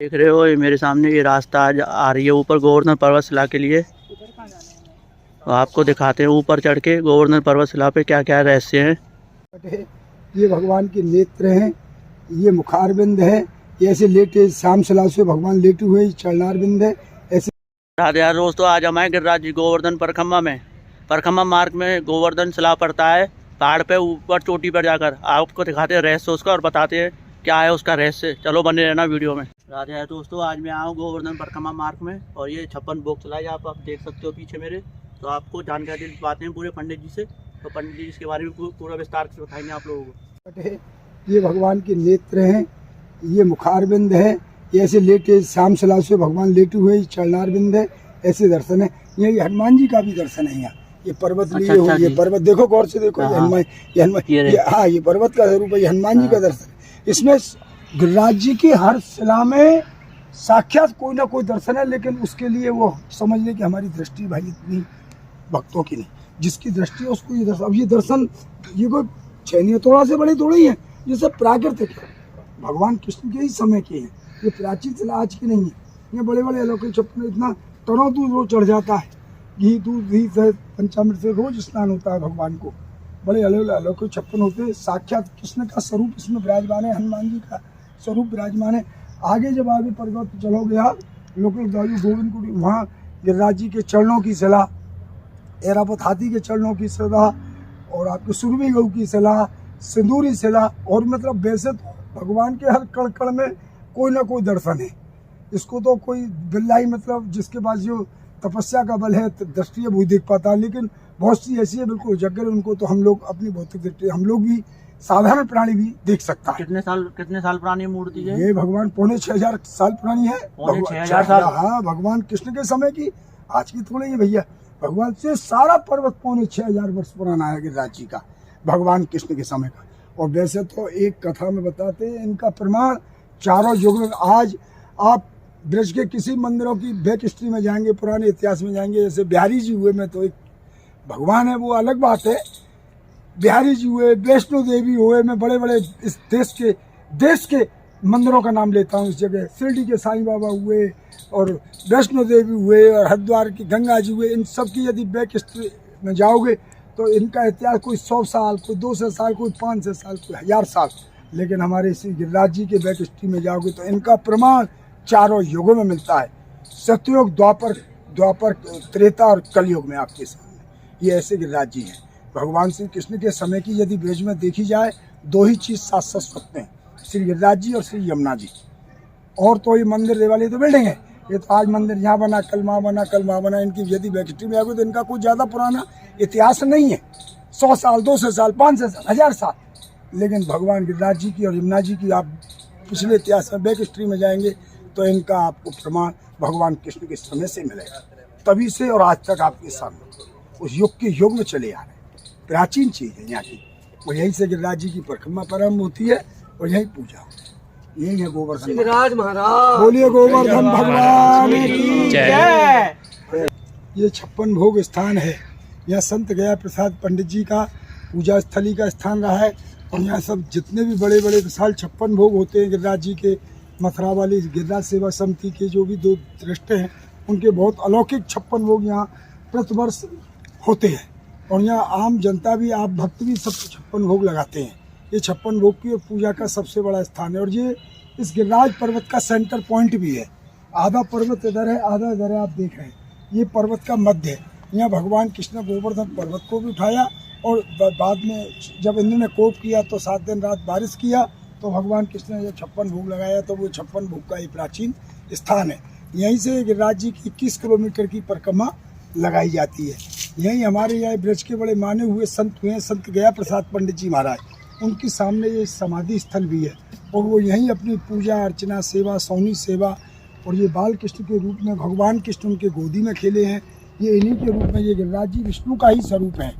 देख रहे हो ये मेरे सामने ये रास्ता आज आ रही है ऊपर गोवर्धन पर्वत शिला के लिए। तो आपको दिखाते हैं ऊपर चढ़ के गोवर्धन पर्वत शिला पे क्या क्या रहस्य हैं। ये भगवान के नेत्र हैं, ये मुखारबिंद है, ये ऐसे लेटे शाम शिला से भगवान लेटे हुए चरणारविंद है। ऐसे राधे यार दोस्तों, आज हम आए गिरिराज जी गोवर्धन परखम्मा मार्ग में गोवर्धन शिला पड़ता है पहाड़ पे ऊपर चोटी पर जाकर। आपको दिखाते हैं रहस्य उसका और बताते हैं क्या है उसका रहस्य। चलो बने रहना वीडियो में। राधे यार दोस्तों, आज मैं आया हूँ गोवर्धन परखम्मा मार्ग में और ये 56 भोग शिला आप देख सकते हो पीछे मेरे। तो आपको जानकारी दिलवाते हैं पूरे पंडित जी से। तो पंडित जी इसके बारे में पूरा विस्तार से बताएंगे आप लोगों को। ये भगवान के नेत्र हैं, ये मुखारबिंद है, ये ऐसे लेटे शाम शिला से भगवान लेटे हुए चरणारविंद है। ऐसे दर्शन है। ये हनुमान जी का भी दर्शन है यहाँ। ये पर्वत लिए हुए, ये पर्वत देखो गौर से देखो, ये हनुमान ये पर्वत का स्वरूप है, ये हनुमान जी का दर्शन। इसमें गिरिराज जी की हर शिला में साक्षात कोई ना कोई दर्शन है, लेकिन उसके लिए वो समझ ले कि हमारी दृष्टि भाई इतनी भक्तों की नहीं, जिसकी दृष्टि है उसको ये दर्शन। अब ये दर्शन ये कोई छैनिया थोड़ा से बड़े थोड़े ही है, ये सब प्राकृतिक है, भगवान कृष्ण के ही समय के हैं। ये प्राचीन शिला आज की नहीं है। ये बड़े बड़े अलौकिक छप्पन इतना टनों दूर रोज चढ़ जाता है, घी दूध घी से पंचामृत से रोज स्नान होता है भगवान को। बड़े अलौकिक छप्पन होते हैं। साक्षात कृष्ण का स्वरूप इसमें विराजमान है, हनुमान जी का स्वरूप विराजमान है। आगे जब आगे पर्वत चलोगे आप लोकल गोविंद कुटी, वहाँ गिरिराज जी के चरणों की शिला, ऐरावत हाथी के चरणों की शिला और आपके सुरभि गऊ की शिला, सिंदूरी शिला। और मतलब वैसे तो भगवान के हर कण कण में कोई ना कोई दर्शन है। इसको तो कोई बिल्ला ही मतलब जिसके पास जो तपस्या का बल है दृष्टि है वो देख पाता है, लेकिन बहुत सी ऐसी है बिल्कुल जगह उनको तो हम लोग अपनी भौतिक दृष्टि, हम लोग भी साधारण प्राणी भी देख सकता है। कितने साल पुरानी मूर्ति है ये? भगवान 6500 साल पुरानी है। 6500 साल? हाँ, भगवान कृष्ण के समय की, आज की थोड़ी है भैया। भगवान से सारा पर्वत 6500 वर्ष पुराना है गिरिराज जी का, भगवान कृष्ण के समय का। और वैसे तो एक कथा में बताते हैं इनका प्रमाण चारों युग में। आज आप ब्रज के किसी मंदिरों की बैक हिस्ट्री में जाएंगे, पुराने इतिहास में जाएंगे, जैसे बिहारी जी हुए में तो एक भगवान है, वो अलग बात है। बिहारी जी हुए, वैष्णो देवी हुए, मैं बड़े बड़े इस देश के मंदिरों का नाम लेता हूँ इस जगह। शिरडी के साईं बाबा हुए और वैष्णो देवी हुए और हरिद्वार की गंगा जी हुए। इन सब की यदि बैक हिस्ट्री में जाओगे तो इनका इतिहास कोई 100 साल, कोई 200 साल, कोई 500 साल, कोई 1000 साल। लेकिन हमारे श्री गिरिराज जी के बैक हिस्ट्री में जाओगे तो इनका प्रमाण चारों युगों में मिलता है। सतयुग, द्वापर, त्रेता और कलयुग में आपके सामने ये ऐसे गिरिराज जी हैं। भगवान श्री कृष्ण के समय की यदि ब्रज में देखी जाए दो ही चीज़ साथ साथ सकते हैं, श्री गिरिराज जी और श्री यमुना जी। और तो ये मंदिर देवालय तो बिल्डिंग है, ये तो आज मंदिर यहाँ बना, कल वहाँ बना। इनकी यदि बैक हिस्ट्री में आगे तो इनका कोई ज़्यादा पुराना इतिहास नहीं है, 100 साल, 200 साल, 500 साल, 1000 साल। लेकिन भगवान गिरिराज जी की और यमुना जी की आप पिछले इतिहास में बैक हिस्ट्री में जाएंगे तो इनका आपको प्रमाण भगवान कृष्ण के समय से मिलेगा। तभी से और आज तक आपके सामने उस युग के युग में चले आ रहे हैं। प्राचीन चीज़ है यहाँ की। और यहीं से गिरिराज जी की परिक्रमा प्रारंभ होती है और यहीं पूजा होती है। यही है गोवर्धन गिरिराज महाराज। बोलिए गोवर्धन भगवान की जय। ये 56 भोग स्थान है। यहाँ संत गया प्रसाद पंडित जी का पूजा स्थली का स्थान रहा है। और यहाँ सब जितने भी बड़े बड़े विशाल 56 भोग होते हैं गिरिराज जी के, मथुरा वाली गिरिराज सेवा समिति के जो भी 2 दृष्टे हैं उनके बहुत अलौकिक 56 भोग यहाँ प्रतिवर्ष होते हैं। और यहाँ आम जनता भी, आप भक्त भी सब 56 भोग लगाते हैं। ये 56 भोग की पूजा का सबसे बड़ा स्थान है। और ये इस गिरिराज पर्वत का सेंटर पॉइंट भी है। आधा पर्वत इधर है, आधा इधर है, आप देख रहे हैं। ये पर्वत का मध्य है। यहाँ भगवान कृष्ण गोवर्धन पर्वत को भी उठाया और बाद में जब इंद्र ने कोप किया तो 7 दिन रात बारिश किया तो भगवान कृष्ण ने जब 56 भोग लगाया तो वो 56 भोग का एक प्राचीन स्थान है। यहीं से गिरिराज जी की 21 किलोमीटर की परिक्रमा लगाई जाती है। यहीं हमारे यहाँ ब्रज के बड़े माने हुए संत हुए हैं, संत गया प्रसाद पंडित जी महाराज, उनके सामने ये समाधि स्थल भी है। और वो यहीं अपनी पूजा अर्चना, सेवा, सौनी सेवा, और ये बाल कृष्ण के रूप में भगवान कृष्ण उनके गोदी में खेले हैं। ये इन्हीं के रूप में, ये गिरिराज जी विष्णु का ही स्वरूप है।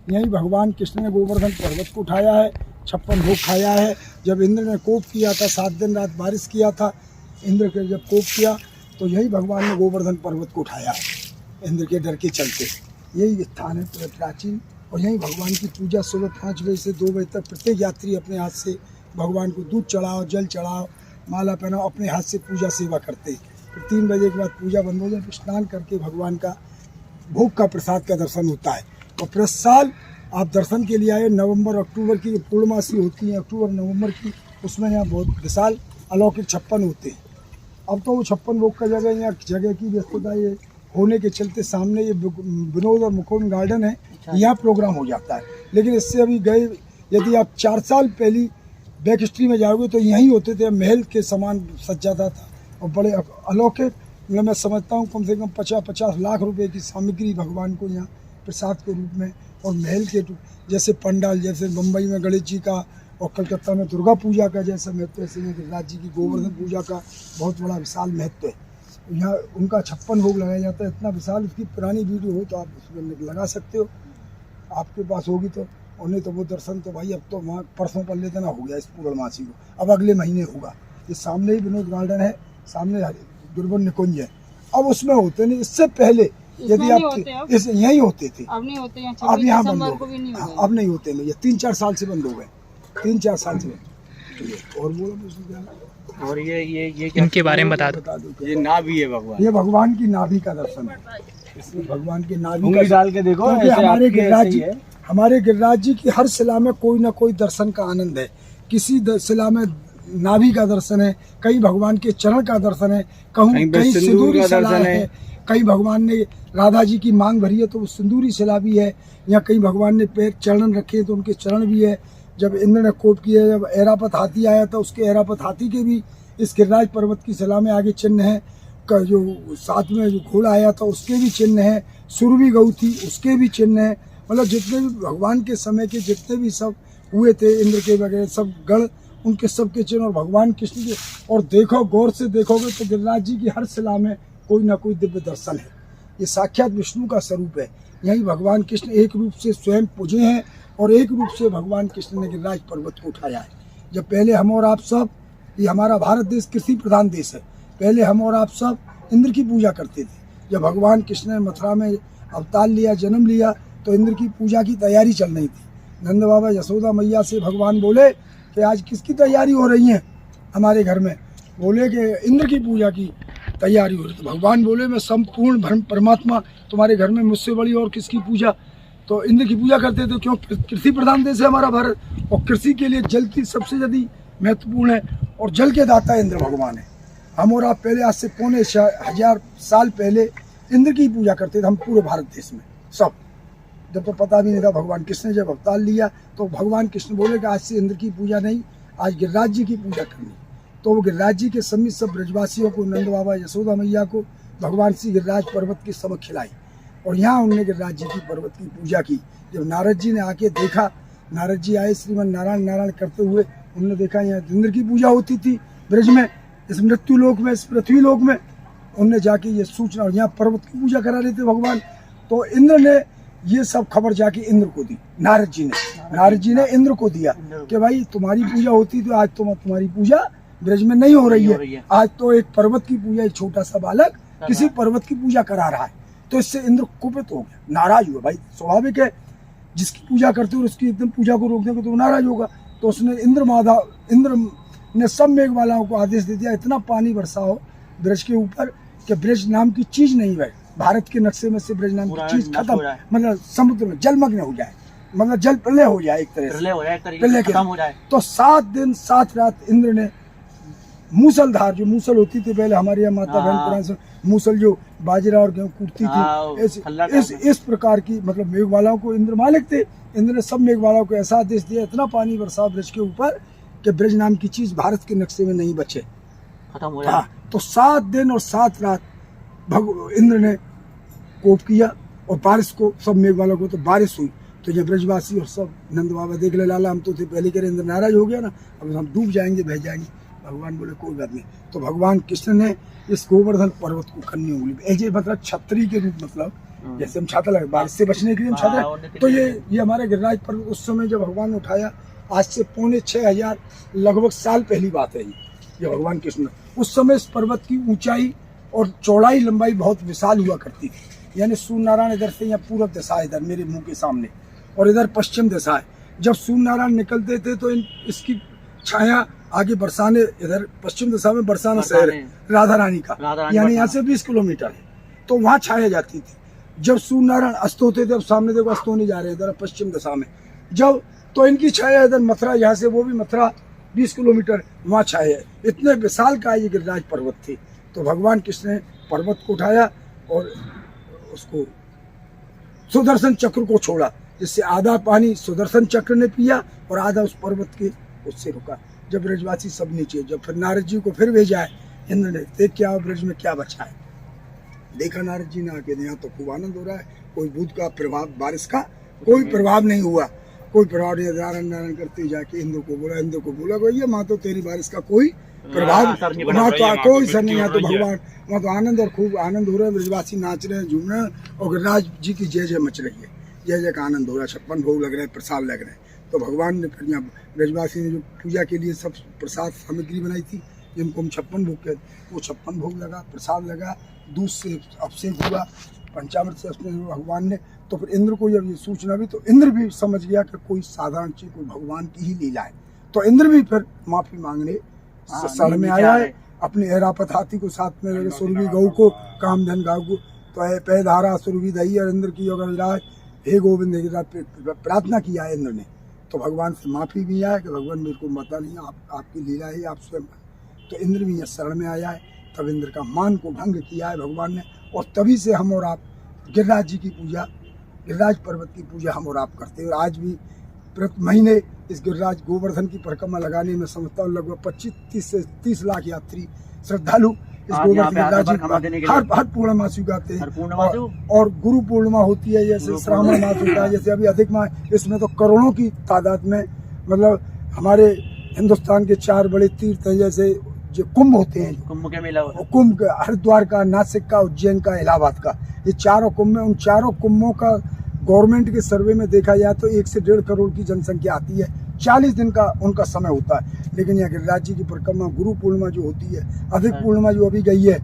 यहीं भगवान कृष्ण ने गोवर्धन पर्वत को उठाया है, 56 भोग खाया है। जब इंद्र ने कोप किया था, 7 दिन रात बारिश किया था, इंद्र के जब कोप किया तो यही भगवान ने गोवर्धन पर्वत को उठाया है इंद्र के डर के चलते। यही स्थान है प्राचीन। और यहीं भगवान की पूजा सुबह 5 बजे से 2 बजे तक प्रत्येक यात्री अपने हाथ से भगवान को दूध चढ़ाओ, जल चढ़ाओ, माला पहनाओ, अपने हाथ से पूजा सेवा करते। फिर 3 बजे के बाद पूजा बंद हो जाए, फिर स्नान करके भगवान का भोग का प्रसाद का दर्शन होता है। और प्रति साल आप दर्शन के लिए आए, नवंबर अक्टूबर की पूर्णमासी होती है, अक्टूबर नवंबर की, उसमें यहाँ बहुत विशाल अलौकिक 56 होते हैं। अब तो वो 56 भोग का यहाँ जगह की व्यस्तता ये होने के चलते सामने ये विनोद और मुकुंद गार्डन है, यहाँ प्रोग्राम हो जाता है। लेकिन इससे अभी गए, यदि आप 4 साल पहले बैक हिस्ट्री में जाओगे तो यहीं होते थे, महल के समान सज्जाता था और बड़े अलौकिक, मतलब मैं समझता हूँ कम से कम 50-50 लाख रुपए की सामग्री भगवान को यहाँ प्रसाद के रूप में, और महल के जैसे पंडाल, जैसे मुंबई में गणेश जी का और कलकत्ता में दुर्गा पूजा का जैसा महत्व है, ऐसे में गिरिराज जी की गोवर्धन पूजा का बहुत बड़ा विशाल महत्व है। यहाँ उनका 56 भोग लगाया जाता है, इतना विशाल। उसकी पुरानी वीडियो हो तो आप उसमें लगा सकते हो, आपके पास होगी तो। और नहीं तो वो दर्शन तो भाई अब तो वहाँ परसों पल्ले देना हो गया इस पूर्णमासी को, अब अगले महीने होगा। ये सामने ही विनोद गार्डन है, सामने दुर्बन निकुंज है, अब उसमें होते नहीं। इससे पहले यदि आप इस यहीं होते थे, अब नहीं होते, अब यहाँ बंद हो गए, अब नहीं होते, ये 3-4 साल से बंद हो गए, 3-4 साल से। और बोलो, और ये इनके बारे में बता दो। ये नाभि है भगवान, ये भगवान की नाभि का दर्शन है। इसमें भगवान की नाभि का डाल के देखो, हमारे गिरिराज जी की हर शिला में कोई ना कोई दर्शन का आनंद है। किसी शिला में नाभि का दर्शन है, कहीं भगवान के चरण का दर्शन है, कहीं सिंदूरी शिला है, कहीं भगवान ने राधा जी की मांग भरी है तो वो सिंदूरी शिला भी है, या कहीं भगवान ने पैर चरण रखे तो उनके चरण भी है। जब इंद्र ने कोप किया, जब ऐरापत हाथी आया था, उसके ऐरापत हाथी के भी इस गिरिराज पर्वत की शिला में आगे चिन्ह है। जो साथ में जो घोड़ा आया था उसके भी चिन्ह है, सुरभि गऊ थी उसके भी चिन्ह है। मतलब जितने भी भगवान के समय के जितने भी सब हुए थे, इंद्र के वगैरह सब गण, उनके सबके चिन्ह और भगवान कृष्ण के। और देखो, गौर से देखोगे तो गिरिराज जी की हर शिला में कोई ना कोई दिव्य दर्शन है। ये साक्षात विष्णु का स्वरूप है। यही भगवान कृष्ण एक रूप से स्वयं पूजे हैं और एक रूप से भगवान कृष्ण ने गिरिराज पर्वत को उठाया है। जब पहले हम और आप सब, ये हमारा भारत देश कृषि प्रधान देश है, पहले हम और आप सब इंद्र की पूजा करते थे। जब भगवान कृष्ण ने मथुरा में अवतार लिया, जन्म लिया, तो इंद्र की पूजा की तैयारी चल रही थी। नंद बाबा यशोदा मैया से भगवान बोले कि आज किसकी तैयारी हो रही है हमारे घर में? बोले कि इंद्र की पूजा की तैयारी हो रही। तो भगवान बोले, मैं संपूर्ण ब्रह्म परमात्मा, तुम्हारे घर में मुझसे बड़ी और किसकी पूजा? तो इंद्र की पूजा करते थे। क्यों? कृषि प्रधान देश है हमारा भारत, और कृषि के लिए जल की सबसे ज़्यादा महत्वपूर्ण है, और जल के दाता इंद्र भगवान है। हम और आप पहले आज से 1500 साल पहले इंद्र की पूजा करते थे, हम पूरे भारत देश में सब। जब तो पता भी नहीं था, भगवान कृष्ण ने जब अवतार लिया तो भगवान कृष्ण बोले कि आज से इंद्र की पूजा नहीं, आज गिरिराज जी की पूजा करनी। तो वो गिरिराज जी के समित सब ब्रजवासियों को, नंद बाबा यशोदा मैया को भगवान श्री गिरिराज पर्वत की समझ खिलाई, और यहाँ उन्होंने गिरिराज जी की पर्वत की पूजा की। जब नारद जी ने आके देखा, नारद जी आए श्रीमन नारायण नारायण करते हुए, उन्होंने देखा यहाँ इंद्र की पूजा होती थी ब्रज में, इस मृत्यु लोक में, इस पृथ्वी लोक में। उनने जाके ये सूचना, और यहाँ पर्वत की पूजा करा रहे थे भगवान। तो इंद्र ने ये सब खबर जाके इंद्र को दी, नारद जी ने इंद्र को दिया कि भाई तुम्हारी पूजा होती तो आज तुम्हारी पूजा ब्रज में नहीं हो रही है। आज तो एक पर्वत की पूजा, एक छोटा सा बालक किसी पर्वत की पूजा करा रहा है। तो इससे इंद्र कुपित हो गया, नाराज हुआ। भाई स्वाभाविक है, जिसकी पूजा करते हो उसकी एकदम पूजा को रोक देंगे तो नाराज होगा। तो उसने इंद्र ने सब मेघमालाओं को आदेश दे दिया, इतना पानी बरसाओ ब्रज के ऊपर कि ब्रज नाम की चीज नहीं है, भारत के नक्शे में से ब्रज नाम की चीज खत्म, मतलब समुद्र में जलमग्न हो जाए, मतलब जल प्रलय हो जाए, एक तरह से खत्म हो जाए। तो 7 दिन 7 रात इंद्र ने मूसलधार, जो मूसल होती थी पहले हमारे यहाँ माता बहन पुराण से, मूसल जो बाजरा और गेहूं कूटती थी, इस प्रकार की मतलब मेघमालाओं को इंद्र मालिक थे। इंद्र ने सब मेघमालाओं को ऐसा आदेश दिया, इतना पानी बरसाओ ब्रज के ऊपर कि ब्रज नाम की चीज भारत के नक्शे में नहीं बचे, खत्म हो जाए। तो 7 दिन और 7 रात इंद्र ने कोप किया, और बारिश को, सब मेघमालाओं को तो बारिश हुई। तो जब ब्रजवासी और सब नंद बाबा देख ले, लाला हम तो थे पहले कह रहे, इंद्र नाराज हो गया ना, अब हम डूब जाएंगे, बह जाएंगे। भगवान बोले कोई बात नहीं। तो भगवान कृष्ण ने इस गोवर्धन पर्वत को कन्या उंगली, ऐसे मतलब छतरी के रूप, मतलब जैसे हम छाता लगे बारिश से बचने के लिए हम छाता। तो ये हमारे गिरिराज पर्वत उस समय जब भगवान ने उठाया, आज से 5,500 लगभग साल पहली बात है ये भगवान कृष्ण। उस समय इस पर्वत की ऊंचाई और चौड़ाई लंबाई बहुत विशाल हुआ करती थी। यानी सूर्य नारायण इधर से, यहाँ पूर्व दिशा है इधर मेरे मुंह के सामने, और इधर पश्चिम दिशा है। जब सूर्य नारायण निकलते थे तो इसकी छाया आगे बरसाने, इधर पश्चिम दिशा में बरसाना शहर बरसाने। है राधा रानी का, राधा रानी यानी यहाँ बरसाना। से 20 किलोमीटर है। तो वहाँ छाया जाती थी। जब सूर्य नारायण अस्त होते थे, अब सामने देखो अस्त होने जा रहे हैं इधर पश्चिम दिशा में, जब तो इनकी छाया इधर मथुरा, यहाँ से वो भी मथुरा 20 किलोमीटर वहाँ छाया है। इतने विशाल का ये गिरिराज पर्वत थे। तो भगवान कृष्ण ने पर्वत को उठाया और उसको सुदर्शन चक्र को छोड़ा, जिससे आधा पानी सुदर्शन चक्र ने पिया और आधा उस पर्वत के उससे रुका। जब ब्रजवासी सब नीचे, जब फिर नारद जी को फिर भेजा है इंद्र ने, देख क्या ब्रज में क्या बचा है। देखा नारद जी ने आके, यहाँ तो खूब आनंद हो रहा है, कोई बूंद का प्रभाव, बारिश का कोई प्रभाव नहीं हुआ, कोई प्रभाव नहीं। नारायण नारायण करते जाके इंद्र को बोला भैया माँ तो तेरी बारिश का कोई प्रभाव, वहाँ तो कोई सर नहीं, यहाँ तो भगवान, वहाँ तो आनंद और खूब आनंद हो रहा है। ब्रजवासी नाच रहे हैं, झूम रहे हैं और गिरिराज जी की जय जय मच रही है, जय जय का आनंद हो रहा है। 56 भोग लग रहे हैं, प्रसाद लग रहे हैं। तो भगवान ने फिर यहाँ ब्रजवासी ने जो पूजा के लिए सब प्रसाद सामग्री बनाई थी, जिनको हम 56 भोग कहते, वो 56 भोग लगा, प्रसाद लगा, दूध से अभिषेक हुआ, पंचामृत से अपने भगवान ने। तो फिर इंद्र को जब ये सूचना भी, तो इंद्र भी समझ गया कि कोई साधारण चीज, कोई भगवान की ही लीला है। तो इंद्र भी फिर माफी मांगने शरण में आया है। अपने ऐरापत हाथी को साथ में लेकर सुरभि गौ को, कामधन गाऊ को, तो पैधारा सुरभि दही और इंद्र की योगराज, हे गोविंद प्रार्थना किया है इंद्र ने। तो भगवान से माफी भी आया कि भगवान मेरे को पता नहीं, आपकी लीला है, आप स्वयं। तो इंद्र भी शरण में आया है। तब इंद्र का मान को भंग किया है भगवान ने, और तभी से हम और आप गिरिराज जी की पूजा, गिरिराज पर्वत की पूजा हम और आप करते हैं। और आज भी प्रति महीने इस गिरिराज गोवर्धन की परिक्रमा लगाने में समझता हूँ लगभग 25 से 30 लाख यात्री श्रद्धालु इस गोवर्धन गिरिराज हर पूर्णमासी को आते हैं। और गुरु पूर्णिमा होती है, जैसे श्रावण मास होता है, जैसे अभी अधिक मास, इसमें तो करोड़ों की तादाद में, मतलब हमारे हिंदुस्तान के 4 बड़े तीर्थ हैं, जैसे जो कुंभ होते हैं, कुंभ के मेला, कुंभ हरिद्वार का, नासिक का, उज्जैन का, इलाहाबाद का, ये 4 कुंभ में, उन 4 कुंभों का गवर्नमेंट के सर्वे में देखा जाए तो 1 से 1.5 करोड़ की जनसंख्या आती है। 40 दिन का उनका समय होता है। लेकिन यहाँ गिरिराज जी की परिक्रमा, गुरु पूर्णिमा जो होती है, अधिक पूर्णिमा जो अभी गई है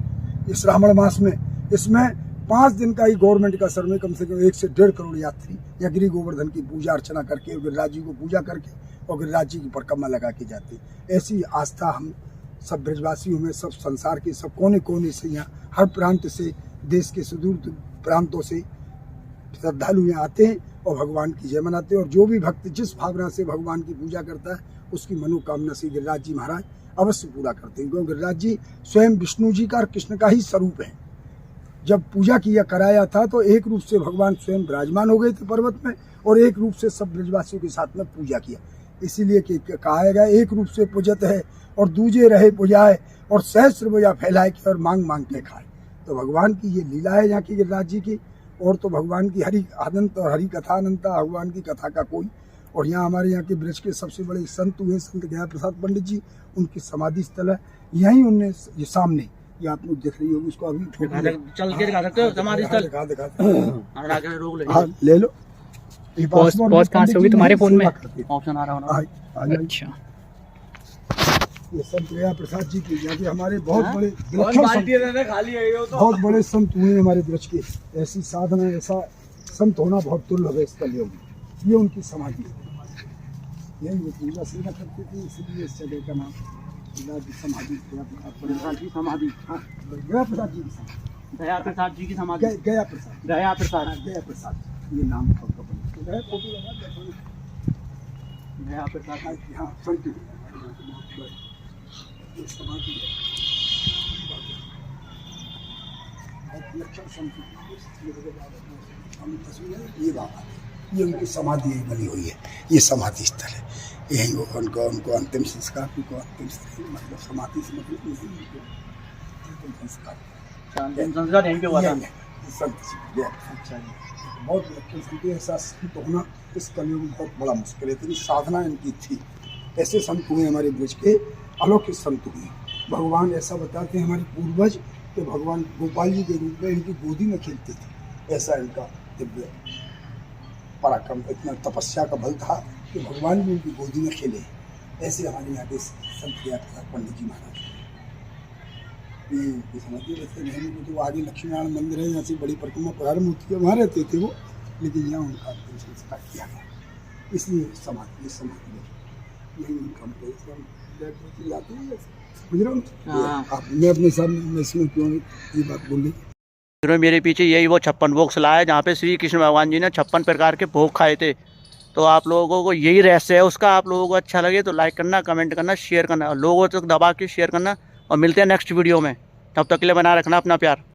इस श्रावण मास में, इसमें 5 दिन का ही गवर्नमेंट का सर्वे, कम से कम 1 से 1.5 करोड़ यात्री या गिरि गोवर्धन की पूजा अर्चना करके, गिरिराज जी को पूजा करके और गिरिराज जी की परिक्रमा लगा के जाते। ऐसी आस्था हम सब ब्रजवासियों में, सब संसार के सब कोने कोने से, यहाँ हर प्रांत से, देश के सुदूर प्रांतों से श्रद्धालु यहाँ आते हैं और भगवान की जय मनाते हैं। और जो भी भक्त जिस भावना से भगवान की पूजा करता है, उसकी मनोकामना से गिरिराज जी महाराज अवश्य पूरा करते हैं। क्योंकि गिरिराज जी स्वयं विष्णु जी का और कृष्ण का ही स्वरूप है। जब पूजा किया कराया था तो एक रूप से भगवान स्वयं विराजमान हो गए थे पर्वत में, और एक रूप से सब ब्रजवासियों के साथ में पूजा किया। इसीलिए कि कहा गया, एक रूप से पूजत है और दूजे रहे पुजाए, और सहस्त्र भुजा फैलाए के और मांग मांग के खाए। तो भगवान की ये लीला है यहाँ की गिरिराज जी की। और तो भगवान की हरि अनंत और हरि कथा अनंता, भगवान की कथा का कोई। और यहाँ हमारे यहाँ के ब्रज के सबसे बड़े संत हुए संत गया प्रसाद पंडित जी, उनकी समाधि स्थल है यहीं। उनने ये सामने, ये आप लोग देख रही होगी, उसको अभी चल के दिखा सकते हो समाधि स्थल, हाँ ले लो। पॉज कहाँ से होगी तुम्हारे फोन में? ऑप्शन आ रहा होगा। अच्छा, ये संत गया प्रसाद जी की, यहाँ के हमारे बहुत बड़े बहुत बड़े संत हुए हमारे ब्रज के। ऐसी साधना, ऐसा संत होना बहुत दुर्लभ है इस कलयुग में। ये उनकी समाधि है, यही वो पूजा सेवा करती थी, इसलिए इस जगह का नाम समाधि, प्रसाद जी समाधि, हाँ गया प्रसाद जी की समाधि, दया प्रसाद जी की समाधि, गया प्रसाद, दया प्रसाद, गया प्रसाद, ये नाम फोटो लगा, दया प्रसाद, हाँ संत ये समाधि है। ये बाबा, ये उनकी समाधि बनी हुई है, ये समाधि स्थल है। यही वो उनको अंतिम संस्कार, उनको अंतिम मतलब समाधि से मतलब अंतिम संस्कार यहीं पे हुआ था। संत जी, अच्छा जी, बहुत लक्षण संत, ऐसा संत होना इस कलयुग में बहुत बड़ा मुश्किल है। इतनी साधना इनकी थी, ऐसे संत हुए हमारे ब्रज के, अलौकिक संत हुए। भगवान ऐसा बताते हैं हमारे पूर्वज कि भगवान गोपाल जी के रूप में इनकी गोदी में खेलते थे। ऐसा इनका दिव्य पराक्रम, इतना तपस्या का बल था कि भगवान भी उनकी गोदी में खेले। ऐसे हमारे यहाँ के संत गया प्रसाद पंडित जी महाराज, ये उनकी समझिए। वैसे रहने को तो आगे लक्ष्मी नारायण मंदिर है, यहाँ से बड़ी परिक्रमा प्रारंभ होती है, वहाँ रहते थे वो, लेकिन यहाँ उनका संस्कार किया गया, इसलिए समाधि, यही उनका समझ रहे हो ना? आप मैं अपने सामने मैं इसमें क्यों ये बात बोली? फिर मेरे पीछे यही वो 56 भोग लाया जहाँ पे श्री कृष्ण भगवान जी ने 56 प्रकार के भोग खाए थे। तो आप लोगों को यही रहस्य है उसका। आप लोगों को अच्छा लगे तो लाइक करना, कमेंट करना, शेयर करना और लोगों तक दबा के शेयर करना। और मिलते हैं नेक्स्ट वीडियो में। तब तक के लिए बना रखना अपना प्यार।